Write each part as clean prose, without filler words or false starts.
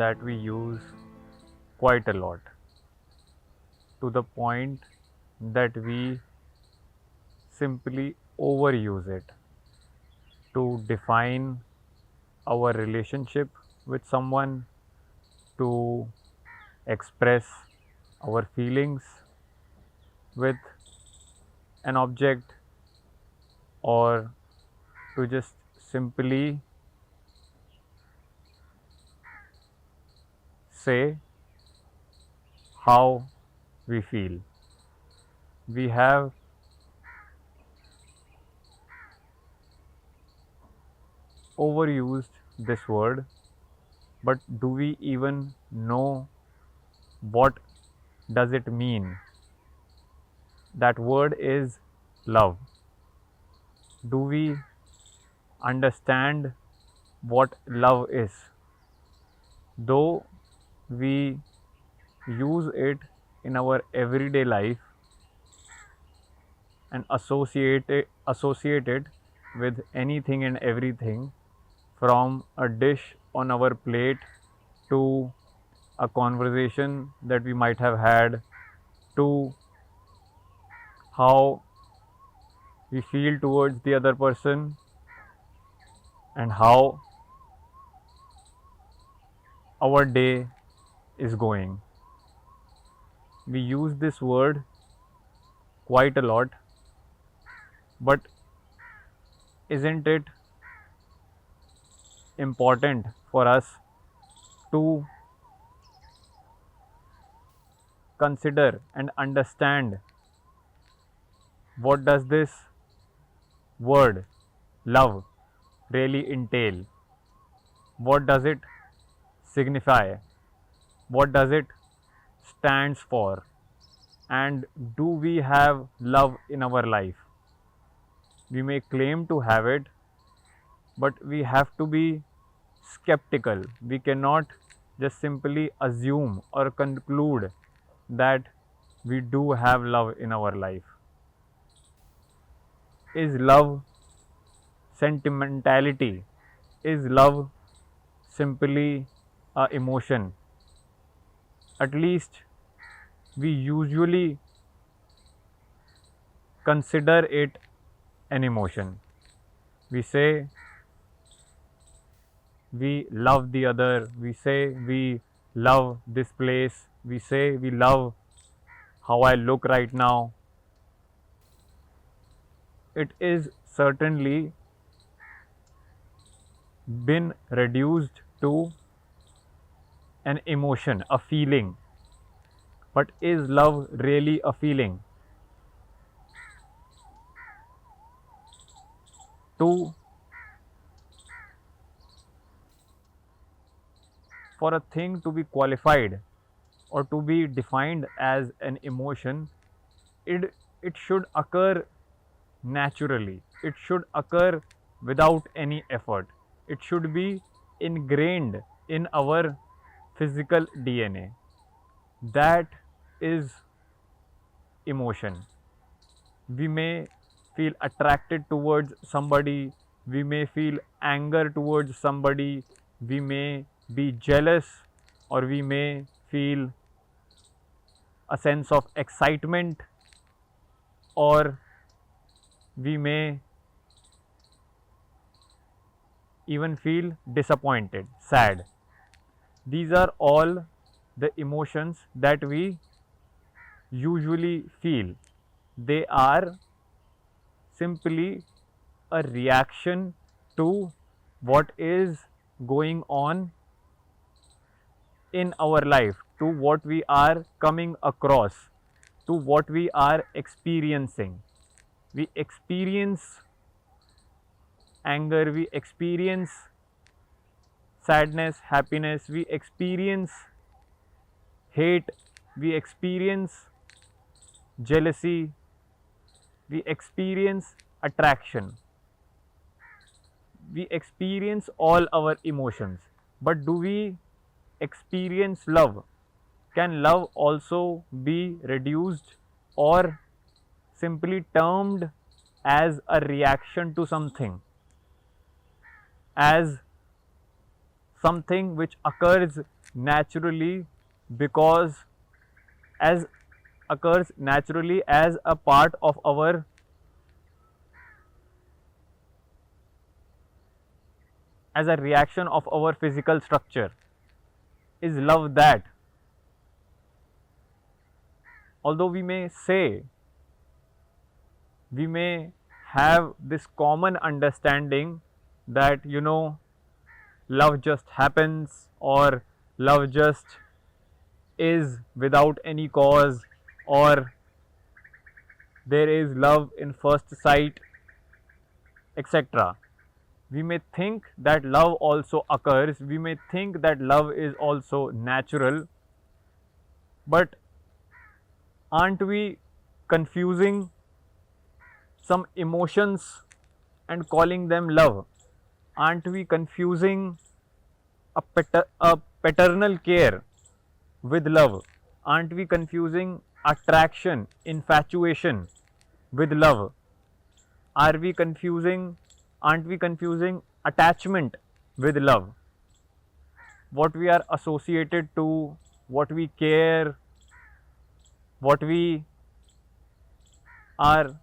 that we use quite a lot, to the point that we simply overuse it to define our relationship with someone, to express our feelings with an object, or to just simply say how we feel. We have overused this word, but do we even know what does it mean? That word is love. Do we understand what love is? Though we use it in our everyday life and associate it with anything and everything, from a dish on our plate to a conversation that we might have had, to how we feel towards the other person, and how our day is going. We use this word quite a lot, but isn't it important for us to consider and understand what does this word love really entail? What does it signify? What does it stands for? And do we have love in our life? We may claim to have it, but we have to be skeptical. We cannot just simply assume or conclude that we do have love in our life. Is love sentimentality? Is love simply a emotion? At least we usually consider it an emotion. We say we love the other, we say we love this place, we say we love how I look right now. It is certainly been reduced to an emotion, a feeling. But is love really a feeling? To For a thing to be qualified or to be defined as an emotion, it should occur naturally. It should occur without any effort. It should be ingrained in our physical DNA. That is emotion. We may feel attracted towards somebody, we may feel anger towards somebody, we may be jealous, or we may feel a sense of excitement, or we may even feel disappointed, sad. These are all the emotions that we usually feel. They are simply a reaction to what is going on in our life, to what we are coming across, to what we are experiencing. We experience anger, we experience sadness, happiness, we experience hate, we experience jealousy, we experience attraction, we experience all our emotions. But do we experience love? Can love also be reduced or simply termed as a reaction to something, as something which occurs naturally because as occurs naturally as a part of our as a reaction of our physical structure. Is love that? Although we may say, we may have this common understanding that, love just happens, or love just is without any cause, or there is love in first sight, etc. We may think that love also occurs, we may think that love is also natural, but aren't we confusing some emotions and calling them love? Aren't we confusing a paternal care with love? Aren't we confusing attraction, infatuation with love? Are we confusing, aren't we confusing attachment with love? What we are associated to, what we care, what we are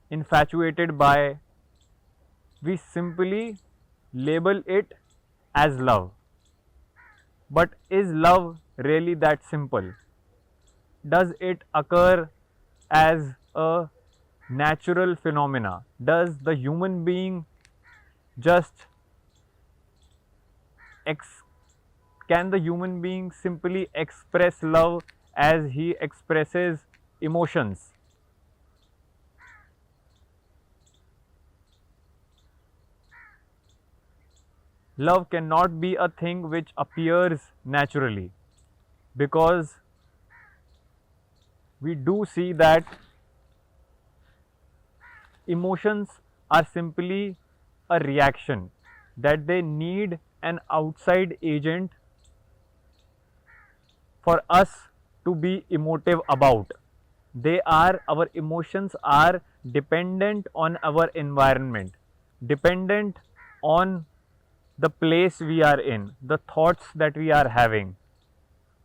infatuated by, we simply label it as love. But is love really that simple? Does it occur as a natural phenomena? Does the human being just can the human being simply express love as he expresses emotions? Love cannot be a thing which appears naturally, because we do see that emotions are simply a reaction, that they need an outside agent for us to be emotive about. Our emotions are dependent on our environment, dependent on the place we are in, the thoughts that we are having,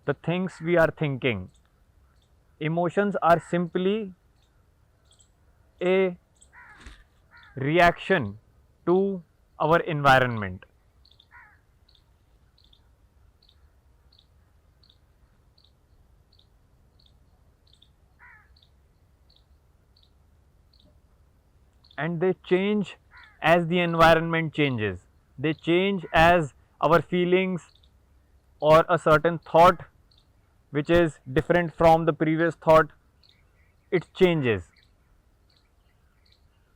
the things we are thinking. Emotions are simply a reaction to our environment. And they change as the environment changes. They change as our feelings or a certain thought which is different from the previous thought, it changes.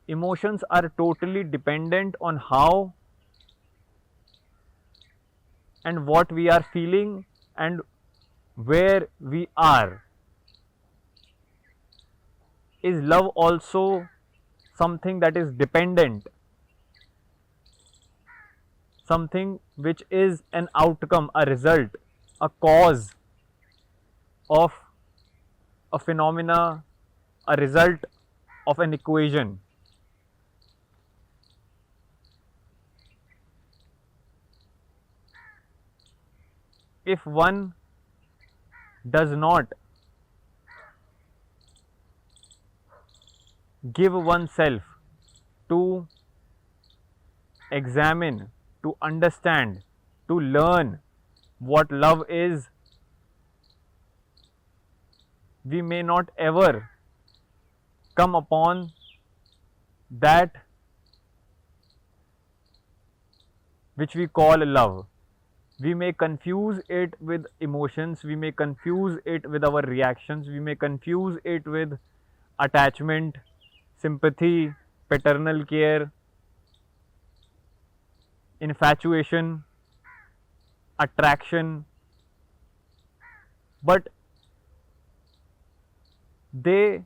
Emotions are totally dependent on how and what we are feeling and where we are. Is love also something that is dependent, something which is an outcome, a result, a cause of a phenomena, a result of an equation? If one does not give oneself to examine, to understand, to learn what love is, we may not ever come upon that which we call love. We may confuse it with emotions, we may confuse it with our reactions, we may confuse it with attachment, sympathy, paternal care, infatuation, attraction, but they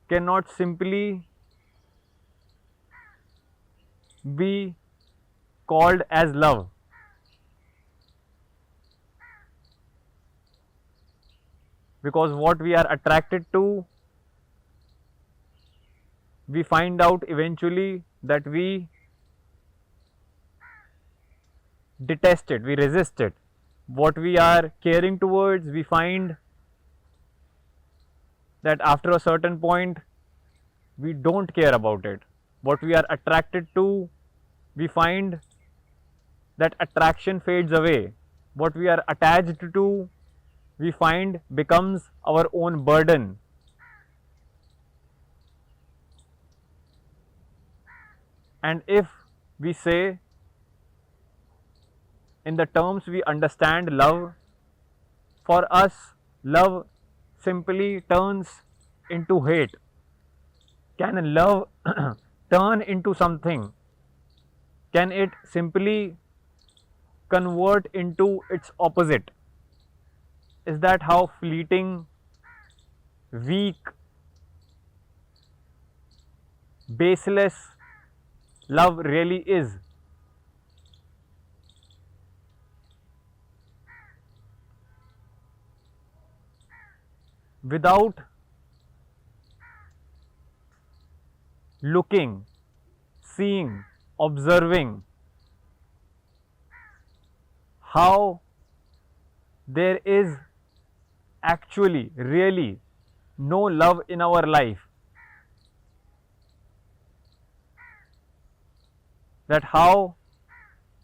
cannot simply be called as love, because what we are attracted to, we find out eventually that we detest it, we resist it. What we are caring towards, we find that after a certain point, we don't care about it. What we are attracted to, we find that attraction fades away. What we are attached to, we find becomes our own burden. And if we say, in the terms we understand love, for us, love simply turns into hate. Can love turn into something? Can it simply convert into its opposite? Is that how fleeting, weak, baseless love really is? Without looking, seeing, observing how there is actually, really no love in our life, that how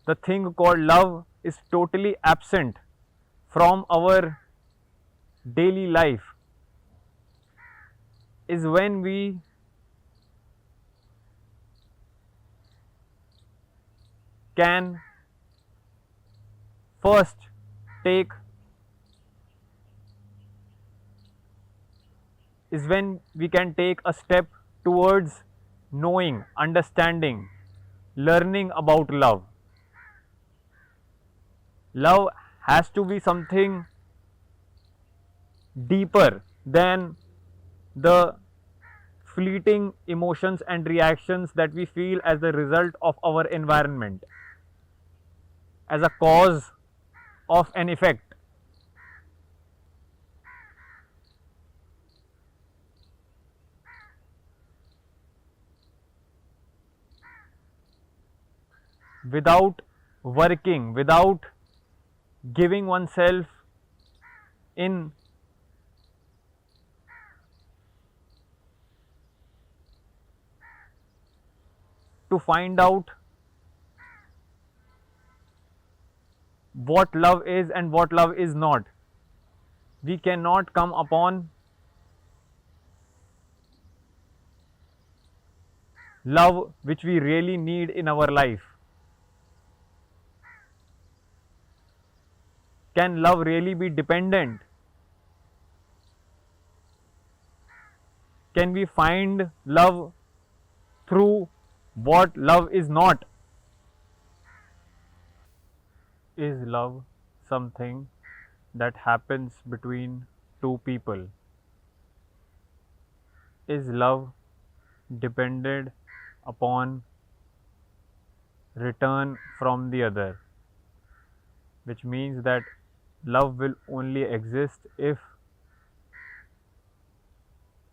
the thing called love is totally absent from our daily life, is when we can first take is when we can take a step towards knowing, understanding, learning about love. Love has to be something deeper than the fleeting emotions and reactions that we feel as the result of our environment, as a cause of an effect. Without working, without giving oneself in to find out what love is and what love is not, we cannot come upon love which we really need in our life. Can love really be dependent? Can we find love through what love is not? Is love something that happens between two people? Is love dependent upon return from the other? Which means that love will only exist if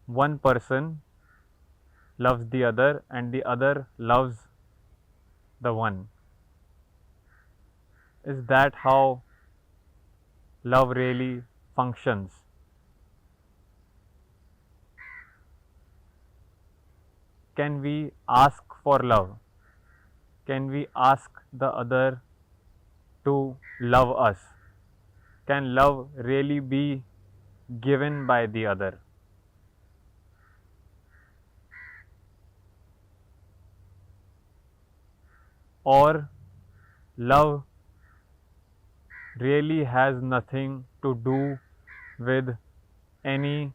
one person loves the other and the other loves the one. Is that how love really functions? Can we ask for love? Can we ask the other to love us? Can love really be given by the other? Or love really has nothing to do with any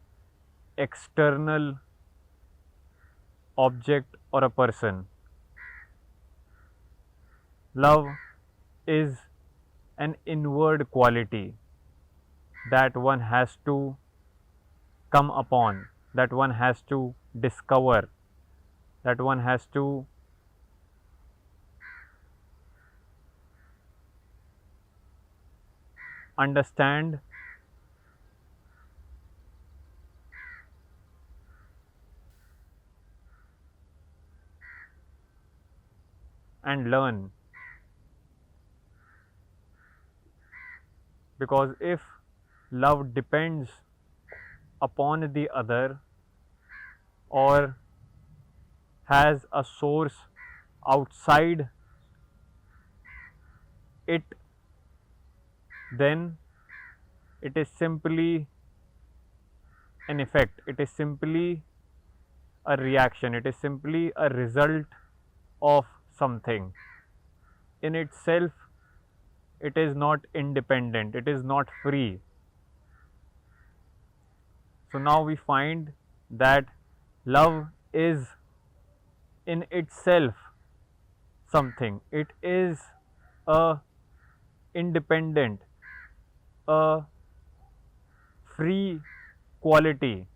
external object or a person? Love is an inward quality that one has to come upon, that one has to discover, that one has to understand and learn. Because if love depends upon the other or has a source outside it, then it is simply an effect, it is simply a reaction, it is simply a result of something. In itself, it is not independent, it is not free. So now we find that love is in itself something. It is a independent, a free quality.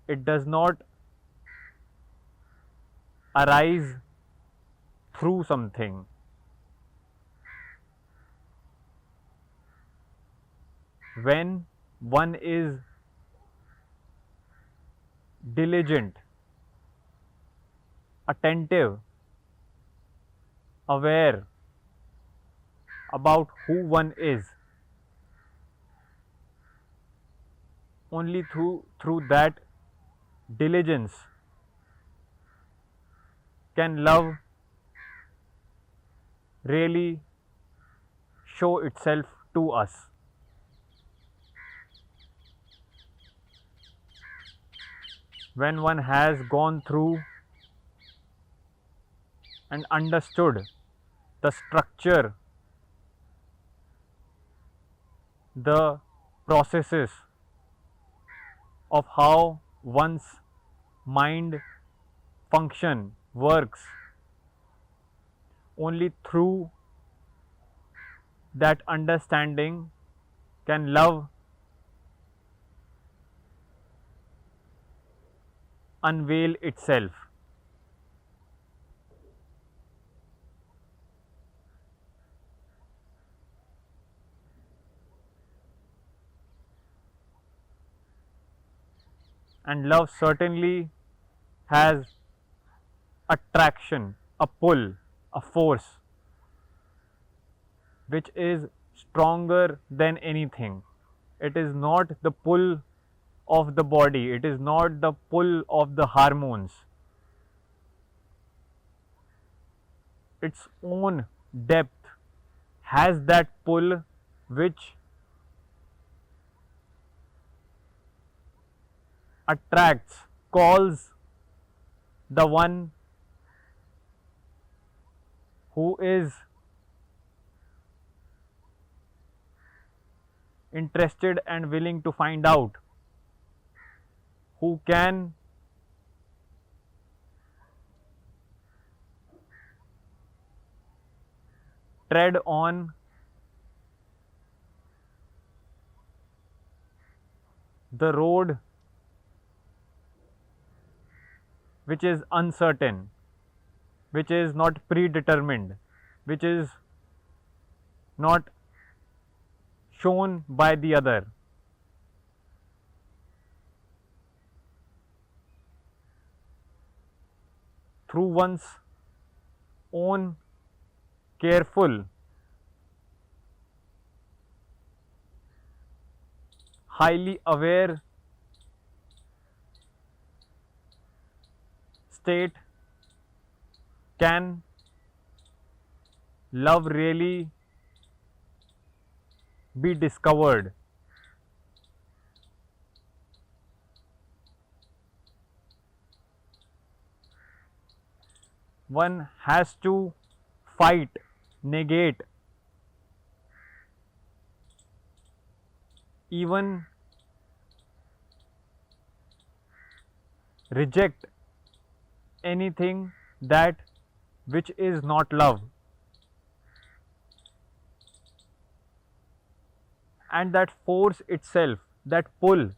It does not arise through something. When one is diligent, attentive, aware about who one is, only through that diligence can love really show itself to us. When one has gone through and understood the structure, the processes of how one's mind function works, only through that understanding can love unveil itself. And love certainly has attraction, a pull, a force which is stronger than anything. It is not the pull of the body, it is not the pull of the hormones. Its own depth has that pull which attracts, calls the one who is interested and willing to find out, who can tread on the road which is uncertain, which is not predetermined, which is not shown by the other. Through one's own careful, highly aware state can love really be discovered. One has to fight, negate, even reject anything that which is not love. And that force itself, that pull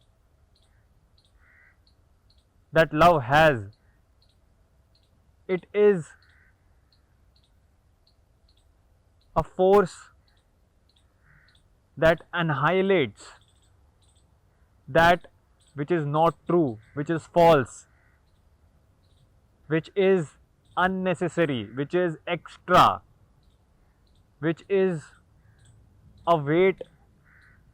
that love has, it is a force that annihilates that which is not true, which is false, which is unnecessary, which is extra, which is a weight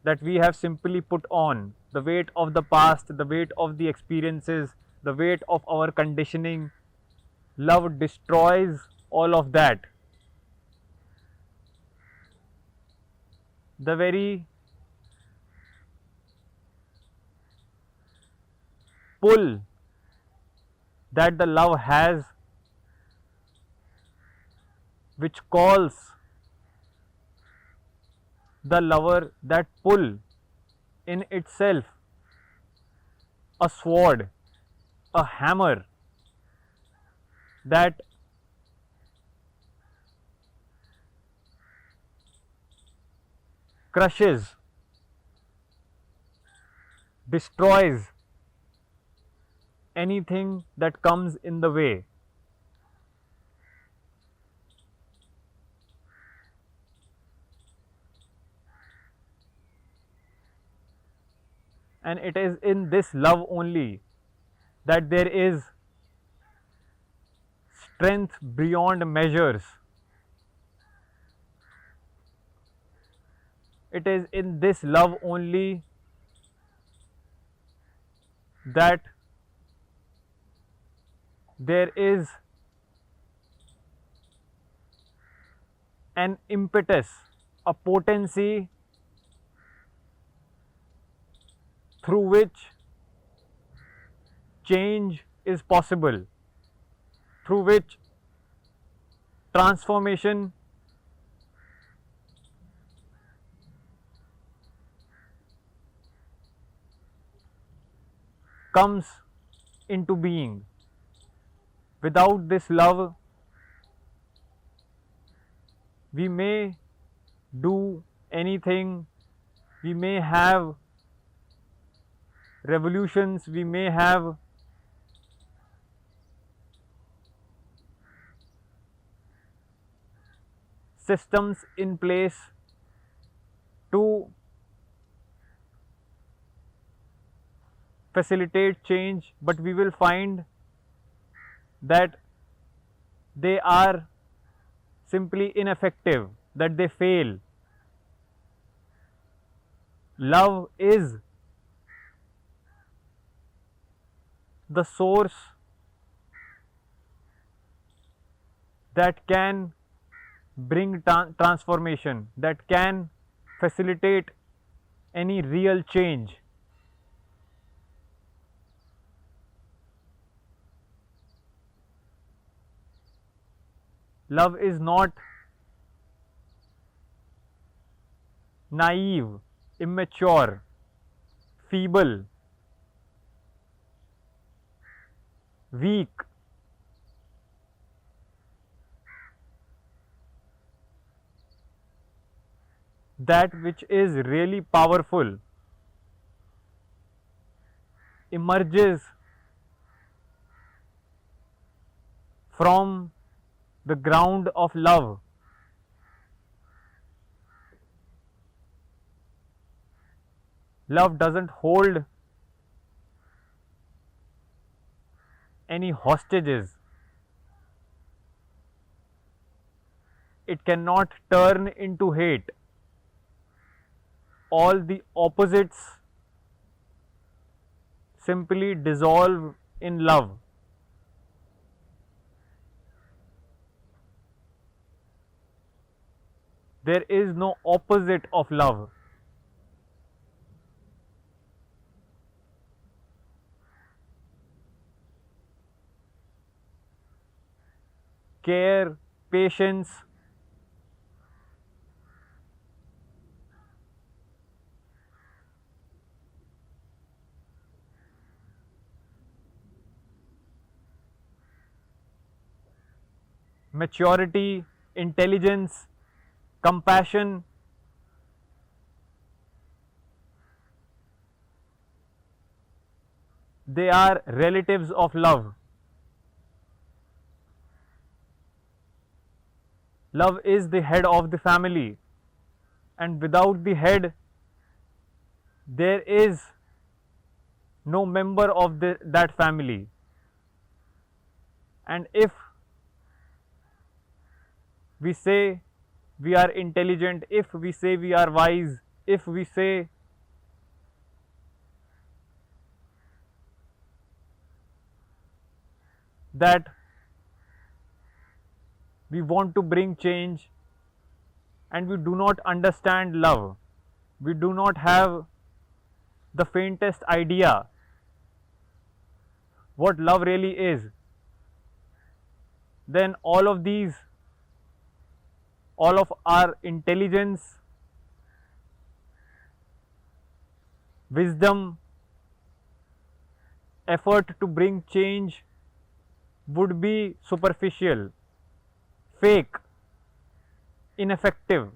that we have simply put on, the weight of the past, the weight of the experiences, the weight of our conditioning. Love destroys all of that. The very pull that the love has, which calls the lover, that pull in itself a sword, a hammer that crushes, destroys anything that comes in the way. And it is in this love only that there is strength beyond measures. It is in this love only that there is an impetus, a potency through which change is possible, through which transformation comes into being. Without this love, we may do anything, we may have revolutions, we may have systems in place to facilitate change, but we will find that they are simply ineffective, that they fail. Love is the source that can bring transformation, that can facilitate any real change. Love is not naive, immature, feeble, weak. That which is really powerful emerges from the ground of love. Love doesn't hold any hostages. It cannot turn into hate. All the opposites simply dissolve in love. There is no opposite of love. Care, patience, maturity, intelligence, compassion, they are relatives of love. Love is the head of the family, and without the head, there is no member of that family. And if we say we are intelligent, if we say we are wise, if we say that we want to bring change and we do not understand love, we do not have the faintest idea what love really is, then all of our intelligence, wisdom, effort to bring change would be superficial, fake, ineffective.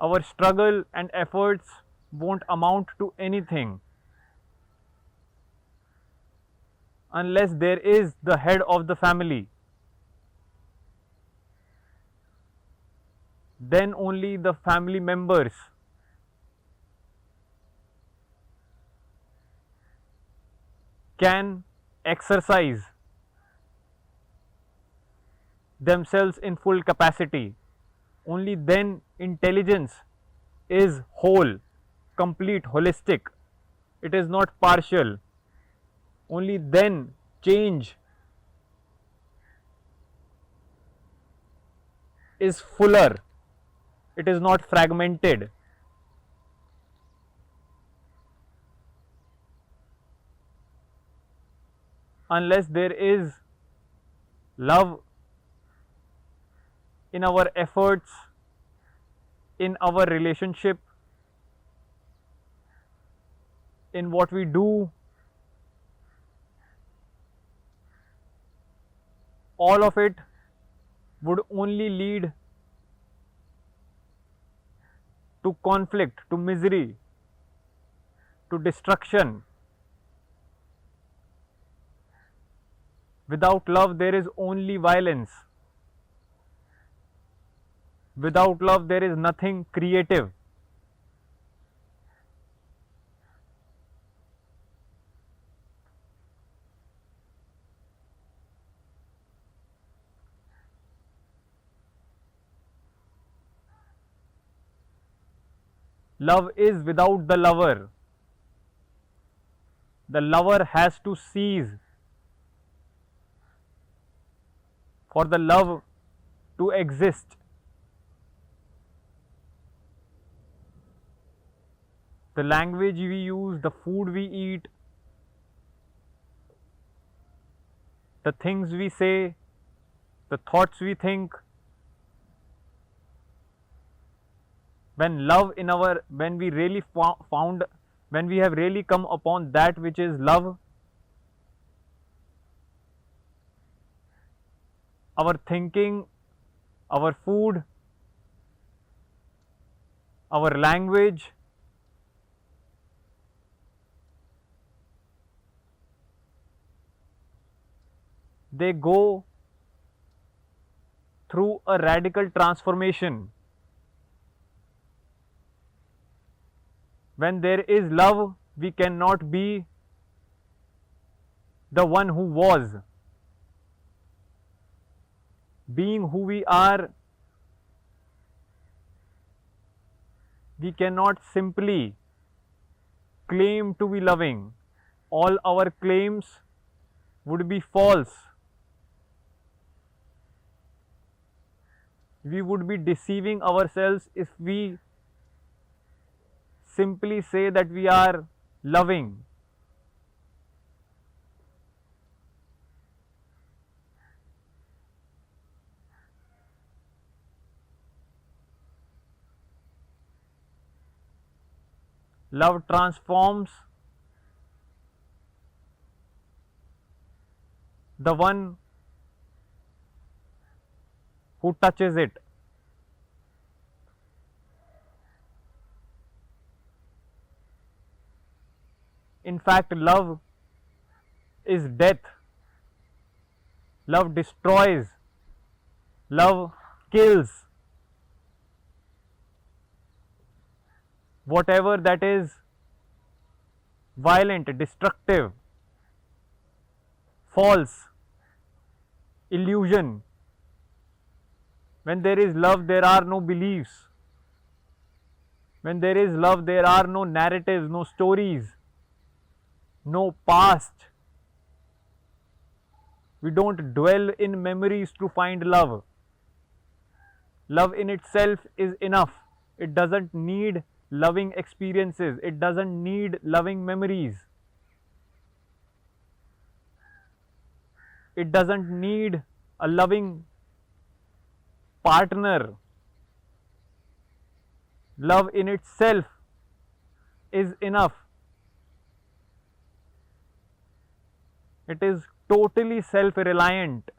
Our struggle and efforts won't amount to anything unless there is the head of the family. Then only the family members can exercise themselves in full capacity. Only then intelligence is whole, complete, holistic. It is not partial. Only then change is fuller. It is not fragmented. Unless there is love in our efforts, in our relationship, in what we do, all of it would only lead to conflict, to misery, to destruction. Without love, there is only violence. Without love, there is nothing creative. Love is without the lover. The lover has to cease for the love to exist. The language we use, the food we eat, the things we say, the thoughts we think, when love in our, when we really found, when we have really come upon that which is love, our thinking, our food, our language, they go through a radical transformation. When there is love, we cannot be the one who was. Being who we are, we cannot simply claim to be loving. All our claims would be false. We would be deceiving ourselves if we simply say that we are loving. Love transforms the one who touches it. In fact, love is death. Love destroys. Love kills. Whatever that is violent, destructive, false, illusion. When there is love, there are no beliefs. When there is love, there are no narratives, no stories, no past. We don't dwell in memories to find love. Love in itself is enough. It doesn't need loving experiences. It doesn't need loving memories. It doesn't need a loving partner. Love in itself is enough. It is totally self-reliant.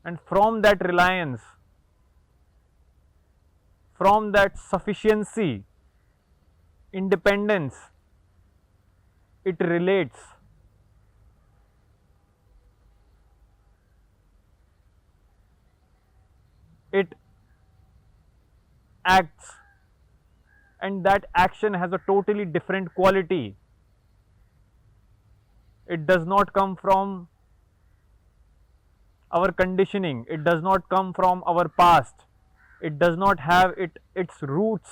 And from that reliance, from that sufficiency, independence, it relates. It acts, and that action has a totally different quality. It does not come from our conditioning, it does not come from our past, it does not have its roots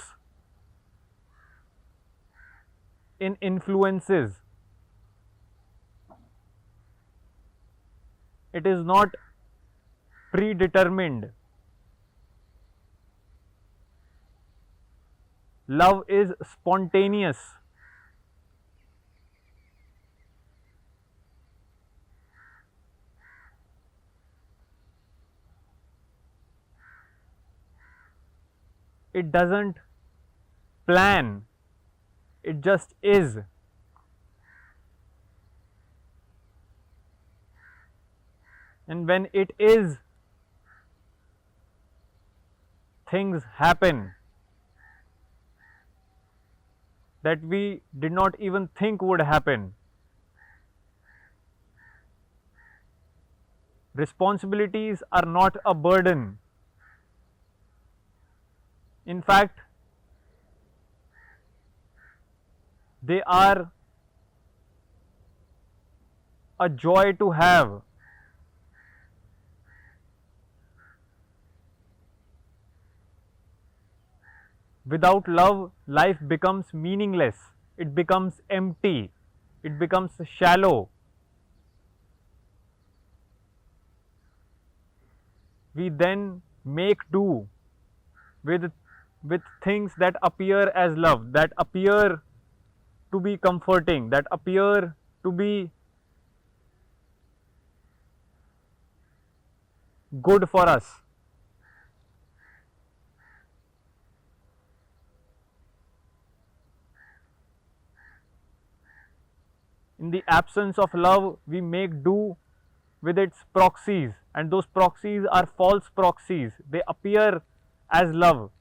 in influences. It is not predetermined. Love is spontaneous. It doesn't plan, it just is. And when it is, things happen that we did not even think would happen. Responsibilities are not a burden. In fact, they are a joy to have. Without love, life becomes meaningless. It becomes empty. It becomes shallow. We then make do with things that appear as love, that appear to be comforting, that appear to be good for us. In the absence of love, we make do with its proxies, and those proxies are false proxies. They appear as love.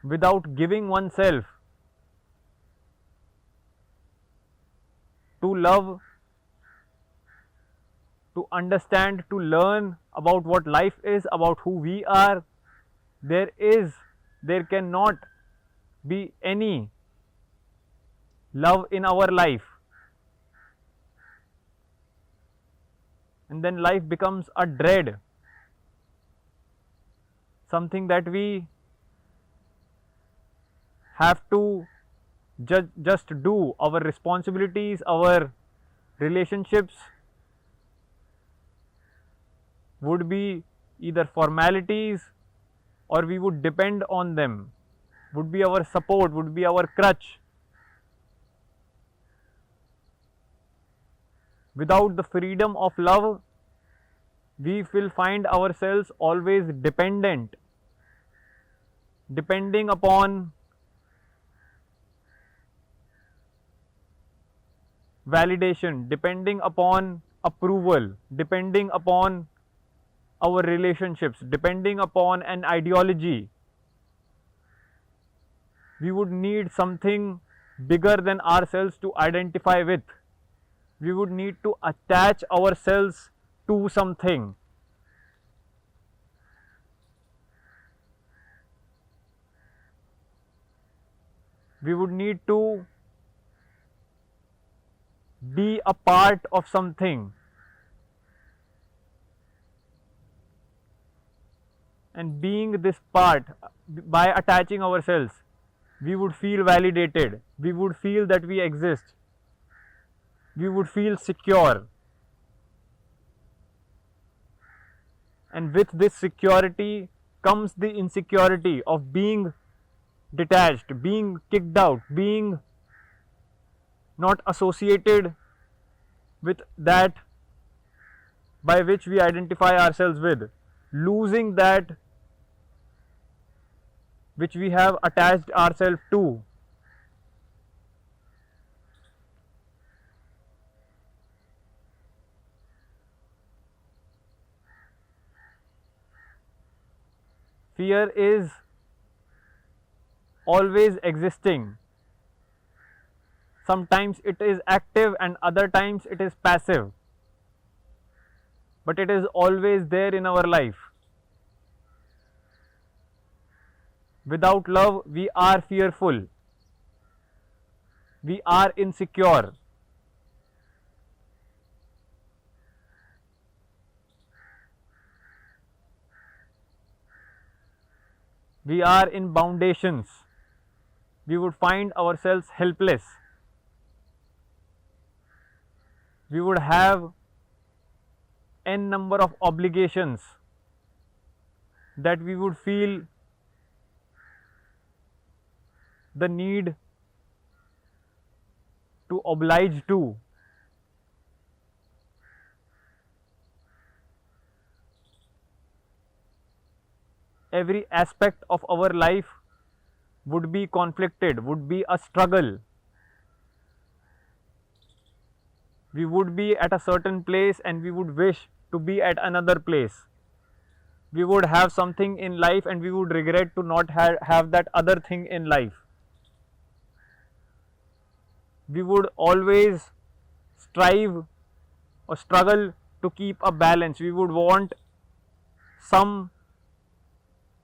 Without giving oneself to love, to understand, to learn about what life is, about who we are, there cannot be any love in our life. And then life becomes a dread, something that we have to just do. Our responsibilities, our relationships would be either formalities, or we would depend on them, would be our support, would be our crutch. Without the freedom of love, we will find ourselves always dependent, depending upon validation, depending upon approval, depending upon our relationships, depending upon an ideology. We would need something bigger than ourselves to identify with. We would need to attach ourselves to something. We would need to be a part of something, and being this part, by attaching ourselves, we would feel validated, we would feel that we exist, we would feel secure. And with this security comes the insecurity of being detached, being kicked out, being not associated with that by which we identify ourselves with, losing that which we have attached ourselves to. Fear is always existing. Sometimes it is active and other times it is passive, but it is always there in our life. Without love, we are fearful, we are insecure, we are in foundations, we would find ourselves helpless, we would have n number of obligations that we would feel the need to oblige to. Every aspect of our life would be conflicted, would be a struggle. We would be at a certain place and we would wish to be at another place. We would have something in life and we would regret to not have that other thing in life. We would always strive or struggle to keep a balance. We would want some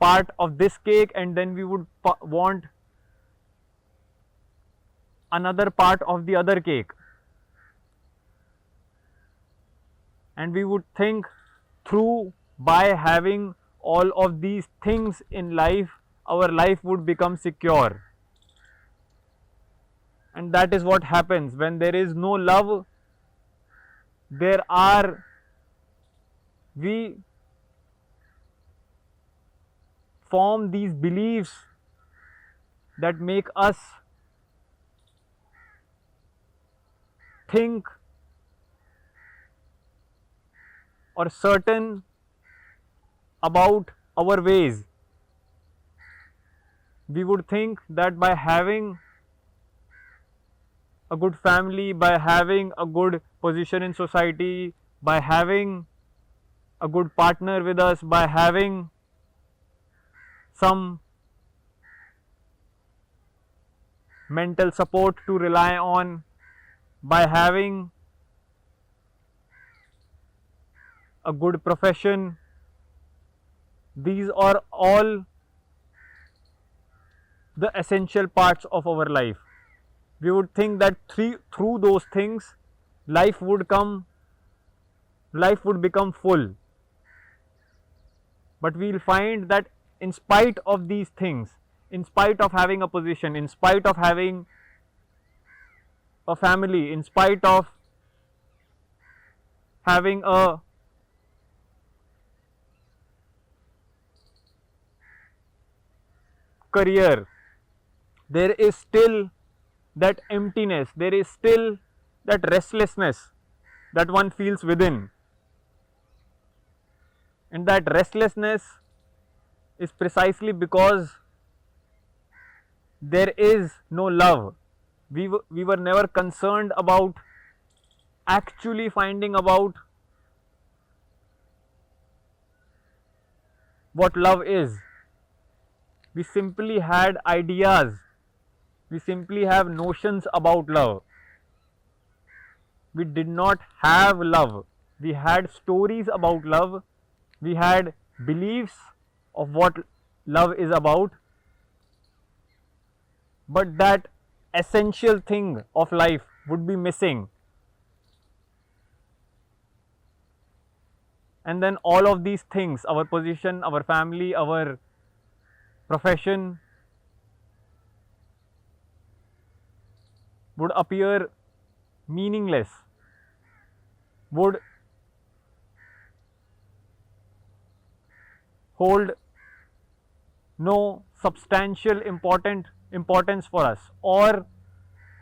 part of this cake and then we would want another part of the other cake. And we would think through, by having all of these things in life, our life would become secure. And that is what happens when there is no love. We form these beliefs that make us think or certain about our ways. We would think that by having a good family, by having a good position in society, by having a good partner with us, by having some mental support to rely on, by having a good profession, these are all the essential parts of our life. We would think that through those things life would become full. But we'll find that in spite of these things, in spite of having a position, in spite of having a family, in spite of having a career, there is still that emptiness, there is still that restlessness that one feels within. And that restlessness is precisely because there is no love. We were never concerned about actually finding about what love is. We simply had ideas, we simply have notions about love. We did not have love. We had stories about love, we had beliefs of what love is about, but that essential thing of life would be missing. And then all of these things, our position, our family, our profession, would appear meaningless, would hold no substantial important importance for us, or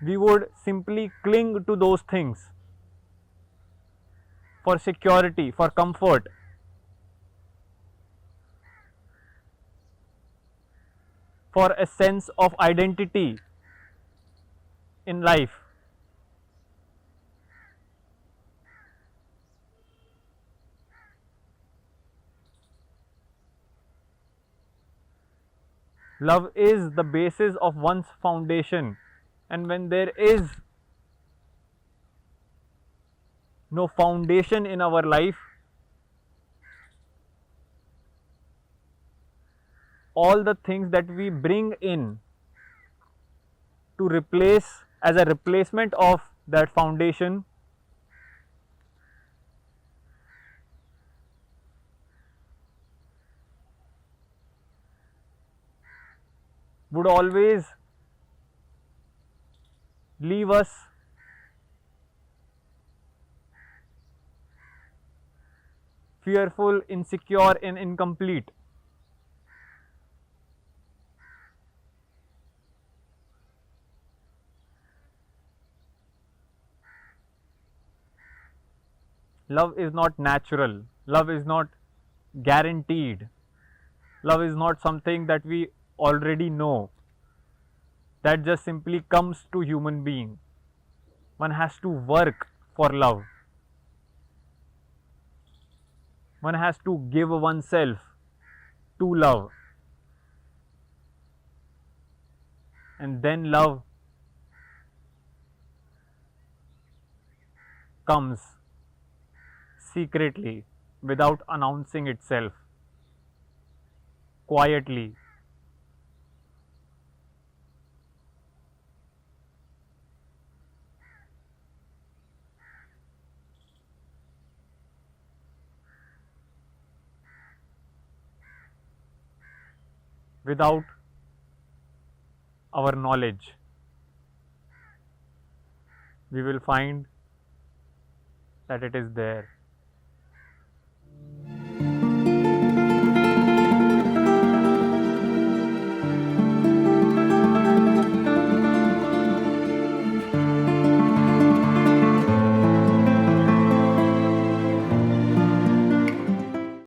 we would simply cling to those things for security, for comfort, for a sense of identity in life. Love is the basis of one's foundation, and when there is no foundation in our life, all the things that we bring in to replace, as a replacement of that foundation, would always leave us fearful, insecure, and incomplete. Love is not natural, love is not guaranteed, love is not something that we already know, that just simply comes to human being. One has to work for love, one has to give oneself to love, and then love comes secretly, without announcing itself, quietly, without our knowledge. We will find that it is there.